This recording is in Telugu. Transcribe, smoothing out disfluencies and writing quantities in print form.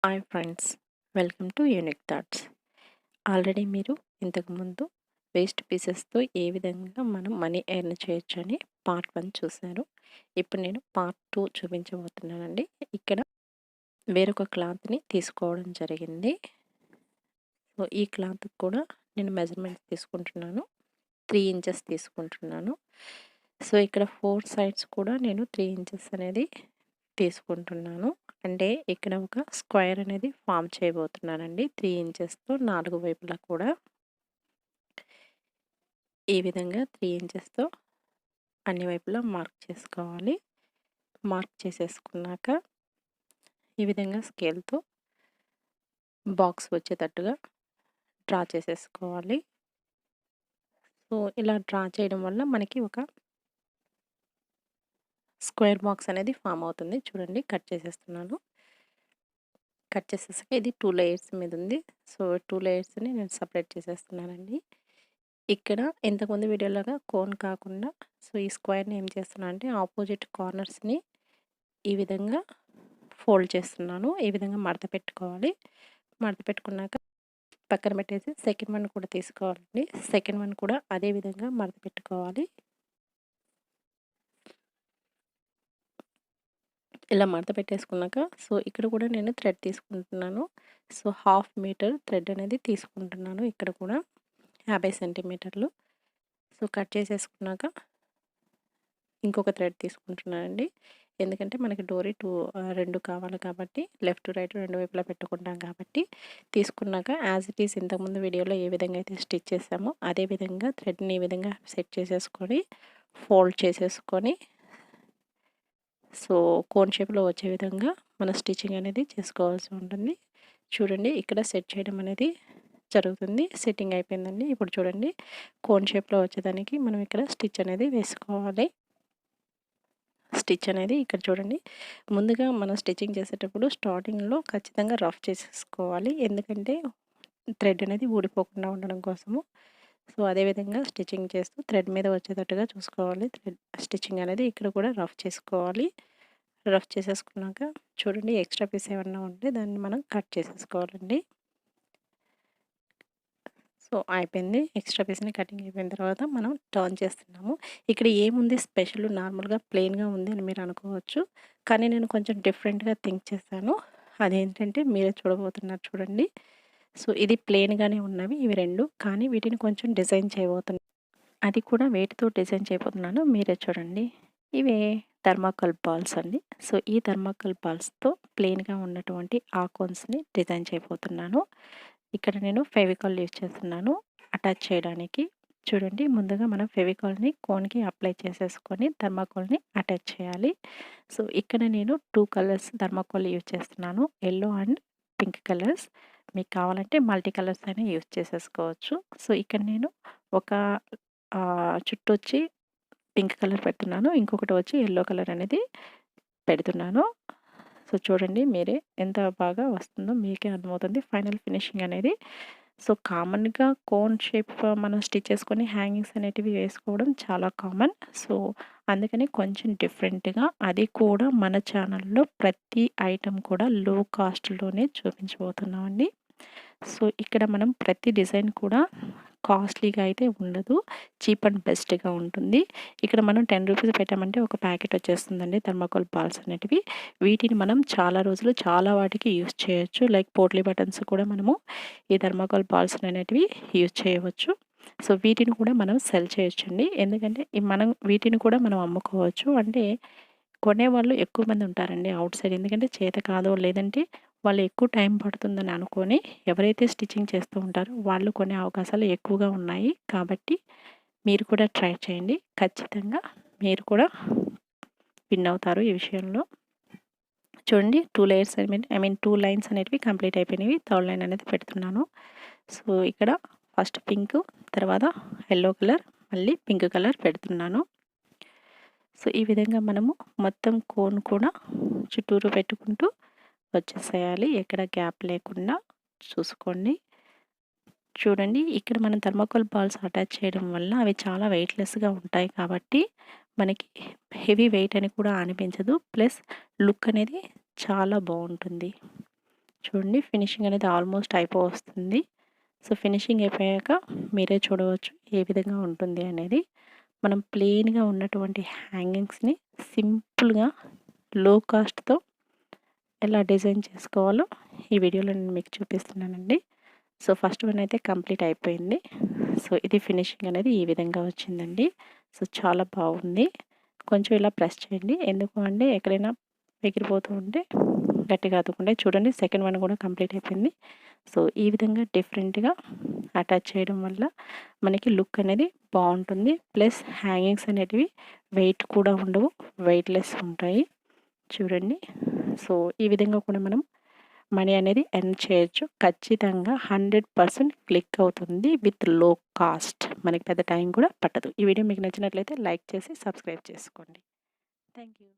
Hi friends, welcome to unique thoughts. Already మీరు ఇంతకుముందు వేస్ట్ పీసెస్తో ఏ విధంగా మనం మనీ ఎర్న్ చేయొచ్చు అని పార్ట్ 1 చూశారు. ఇప్పుడు నేను పార్ట్ 2 చూపించబోతున్నానండి. ఇక్కడ వేరొక క్లాత్ని తీసుకోవడం జరిగింది. సో ఈ క్లాత్ కూడా నేను మెజర్మెంట్స్ తీసుకుంటున్నాను. 3 ఇంచెస్ తీసుకుంటున్నాను. సో ఇక్కడ 4 సైడ్స్ కూడా నేను 3 ఇంచెస్ అనేది తీసుకుంటున్నాను. అంటే ఇక్కడ ఒక స్క్వేర్ అనేది ఫామ్ చేయబోతున్నానండి. 3 ఇంచెస్తో 4 వైపులా కూడా ఈ విధంగా 3 ఇంచెస్తో అన్ని వైపులా మార్క్ చేసుకోవాలి. మార్క్ చేసేసుకున్నాక ఈ విధంగా స్కేల్తో బాక్స్ వచ్చేటట్టుగా డ్రా చేసేసుకోవాలి. సో ఇలా డ్రా చేయడం వల్ల మనకి ఒక స్క్వేర్ బాక్స్ అనేది ఫామ్ అవుతుంది. చూడండి, కట్ చేసేస్తున్నాను. కట్ చేసేసాక ఇది 2 లేయర్స్ మీద ఉంది. సో 2 లేయర్స్ని నేను సపరేట్ చేసేస్తున్నానండి. ఇక్కడ ఇంతకుముందు వీడియోలాగా కోన్ కాకుండా సో ఈ స్క్వేర్ని ఏం చేస్తున్నా అంటే ఆపోజిట్ కార్నర్స్ని ఈ విధంగా ఫోల్డ్ చేస్తున్నాను. ఈ విధంగా మడత పెట్టుకోవాలి. మడత పెట్టుకున్నాక పక్కన పెట్టేసి సెకండ్ వన్ కూడా తీసుకోవాలండి. సెకండ్ వన్ కూడా అదే విధంగా మడత పెట్టుకోవాలి. ఇలా మడత పెట్టేసుకున్నాక సో ఇక్కడ కూడా నేను థ్రెడ్ తీసుకుంటున్నాను. సో 1/2 మీటర్ థ్రెడ్ అనేది తీసుకుంటున్నాను. ఇక్కడ కూడా 50 సెంటీమీటర్లు. సో కట్ చేసేసుకున్నాక ఇంకొక థ్రెడ్ తీసుకుంటున్నానండి. ఎందుకంటే మనకి డోరీ 2 కావాలి కాబట్టి లెఫ్ట్ రైట్ 2 వైపులా పెట్టుకుంటాం కాబట్టి తీసుకున్నాక యాజ్ ఇట్ ఈస్ ఇంతకుముందు వీడియోలో ఏ విధంగా అయితే స్టిచ్ చేసామో అదే విధంగా థ్రెడ్ని ఈ విధంగా సెట్ చేసేసుకొని ఫోల్డ్ చేసేసుకొని సో కోన్ షేప్లో వచ్చే విధంగా మన స్టిచ్చింగ్ అనేది చేసుకోవాల్సి ఉంటుంది. చూడండి, ఇక్కడ సెట్ చేయడం అనేది జరుగుతుంది. సెట్టింగ్ అయిపోయిందండి. ఇప్పుడు చూడండి, కోన్ షేప్లో వచ్చేదానికి మనం ఇక్కడ స్టిచ్ అనేది వేసుకోవాలి. స్టిచ్ అనేది ఇక్కడ చూడండి, ముందుగా మనం స్టిచ్చింగ్ చేసేటప్పుడు స్టార్టింగ్లో ఖచ్చితంగా రఫ్ చేసేసుకోవాలి. ఎందుకంటే థ్రెడ్ అనేది ఊడిపోకుండా ఉండడం కోసము. సో అదేవిధంగా స్టిచ్చింగ్ చేస్తూ థ్రెడ్ మీద వచ్చేటట్టుగా చూసుకోవాలి. థ్రెడ్ స్టిచ్చింగ్ అనేది ఇక్కడ కూడా రఫ్ చేసుకోవాలి. రఫ్ చేసేసుకున్నాక చూడండి, ఎక్స్ట్రా పీస్ ఏమన్నా ఉంటే దాన్ని మనం కట్ చేసేసుకోవాలండి. సో అయిపోయింది. ఎక్స్ట్రా పీస్ని కటింగ్ అయిపోయిన తర్వాత మనం టర్న్ చేస్తున్నాము. ఇక్కడ ఏముంది స్పెషల్, నార్మల్గా ప్లెయిన్గా ఉంది అని మీరు అనుకోవచ్చు. కానీ నేను కొంచెం డిఫరెంట్గా థింక్ చేశాను. అదేంటంటే మీరే చూడబోతున్నారు చూడండి. సో ఇది ప్లెయిన్గానే ఉన్నవి ఇవి 2, కానీ వీటిని కొంచెం డిజైన్ చేయబోతున్నాను. అది కూడా వేటితో డిజైన్ చేయబోతున్నాను మీరే చూడండి. ఇవే థర్మాకోల్ బాల్స్ అండి. సో ఈ థర్మాకోల్ బాల్స్తో ప్లెయిన్గా ఉన్నటువంటి ఆ కోన్స్ని డిజైన్ చేయబోతున్నాను. ఇక్కడ నేను ఫెవికాల్ యూజ్ చేస్తున్నాను అటాచ్ చేయడానికి. చూడండి, ముందుగా మనం ఫెవికాల్ని కోన్కి అప్లై చేసేసుకొని థర్మాకోల్ని అటాచ్ చేయాలి. సో ఇక్కడ నేను 2 కలర్స్ థర్మాకోల్ యూజ్ చేస్తున్నాను, ఎల్లో అండ్ పింక్ కలర్స్. మీకు కావాలంటే మల్టీ కలర్స్ అయినా యూజ్ చేసేసుకోవచ్చు. సో ఇక్కడ నేను ఒక చుట్టూ వచ్చి పింక్ కలర్ పెడుతున్నాను, ఇంకొకటి వచ్చి ఎల్లో కలర్ అనేది పెడుతున్నాను. సో చూడండి, మీరే ఎంత బాగా వస్తుందో మీకే అర్థమవుతుంది ఫైనల్ ఫినిషింగ్ అనేది. సో కామన్గా కోన్ షేప్ మనం స్టిచ్ చేసుకొని హ్యాంగింగ్స్ అనేటివి వేసుకోవడం చాలా కామన్. సో అందుకని కొంచెం డిఫరెంట్గా, అది కూడా మన ఛానల్లో ప్రతి ఐటెం కూడా లో కాస్ట్లోనే చూపించబోతున్నామండి. సో ఇక్కడ మనం ప్రతి డిజైన్ కూడా కాస్ట్లీగా అయితే ఉండదు, చీప్ అండ్ బెస్ట్గా ఉంటుంది. ఇక్కడ మనం 10 రూపీస్ పెట్టామంటే ఒక ప్యాకెట్ వచ్చేస్తుందండి థర్మాకోల్ బాల్స్ అనేటివి. వీటిని మనం చాలా రోజులు చాలా వాటికి యూజ్ చేయొచ్చు. లైక్ పోట్లీ బటన్స్ కూడా మనము ఈ థర్మాకోల్ బాల్స్ అనేటివి యూజ్ చేయవచ్చు. సో వీటిని కూడా మనం సెల్ చేయొచ్చండి. ఎందుకంటే మనం వీటిని కూడా మనం అమ్ముకోవచ్చు. అంటే కొనేవాళ్ళు ఎక్కువ మంది ఉంటారండి అవుట్ సైడ్. ఎందుకంటే చేత కాదో లేదంటే వాళ్ళు ఎక్కువ టైం పడుతుందని అనుకొని ఎవరైతే స్టిచ్చింగ్ చేస్తూ ఉంటారో వాళ్ళు కొనే అవకాశాలు ఎక్కువగా ఉన్నాయి. కాబట్టి మీరు కూడా ట్రై చేయండి. ఖచ్చితంగా మీరు కూడా విన్ అవుతారు ఈ విషయంలో. చూడండి, 2 లేయర్స్ ఐ మీన్ 2 లైన్స్ అనేటివి కంప్లీట్ అయిపోయినవి. థర్డ్ లైన్ అనేది పెడుతున్నాను. సో ఇక్కడ ఫస్ట్ పింక్, తర్వాత ఎల్లో కలర్, మళ్ళీ పింక్ కలర్ పెడుతున్నాను. సో ఈ విధంగా మనము మొత్తం కోన్ కూడా చుట్టూరు పెట్టుకుంటూ వచ్చేసేయాలి, ఎక్కడ గ్యాప్ లేకుండా చూసుకోండి. చూడండి, ఇక్కడ మనం థర్మాకోల్ బాల్స్ అటాచ్ చేయడం వల్ల అవి చాలా వెయిట్లెస్గా ఉంటాయి కాబట్టి మనకి హెవీ వెయిట్ అని కూడా అనిపించదు. ప్లస్ లుక్ అనేది చాలా బాగుంటుంది. చూడండి ఫినిషింగ్ అనేది ఆల్మోస్ట్ అయిపోవస్తుంది. సో, ఫినిషింగ్ అయిపోయాక మీరే చూడవచ్చు ఏ విధంగా ఉంటుంది అనేది. మనం ప్లెయిన్‌గా ఉన్నటువంటి హ్యాంగింగ్స్‌ని సింపుల్‌గా లో కాస్ట్‌తో ఎలా డిజైన్ చేసుకోవాలో ఈ వీడియోలో నేను మీకు చూపిస్తున్నానండి. సో, ఫస్ట్ వన్ అయితే కంప్లీట్ అయిపోయింది. సో, ఇది ఫినిషింగ్ అనేది ఈ విధంగా వచ్చిందండి. సో, చాలా బాగుంది. కొంచెం ఇలా ప్రెస్ చేయండి. ఎందుకు అంటే ఎక్కడైనా ఎగిరిపోతూ ఉంటే గట్టిగా అతుక్కుంటాయి. చూడండి సెకండ్ వన్ కూడా కంప్లీట్ అయిపోయింది. సో, ఈ విధంగా డిఫరెంట్‌గా అటాచ్ చేయడం వల్ల మనకి లుక్ అనేది బాగుంటుంది. ప్లస్ హ్యాంగింగ్స్ అనేటివి వెయిట్ కూడా ఉండవు. వెయిట్‌లెస్ ఉంటాయి. చూడండి. సో, ఈ విధంగా కూడా మనం మనీ అనేది ఎర్న్ చేయొచ్చు. ఖచ్చితంగా 100% క్లిక్ అవుతుంది విత్ లో కాస్ట్. మనకి పెద్ద టైం కూడా పట్టదు. ఈ వీడియో మీకు నచ్చినట్లయితే లైక్ చేసి సబ్స్క్రైబ్ చేసుకోండి. Thank you.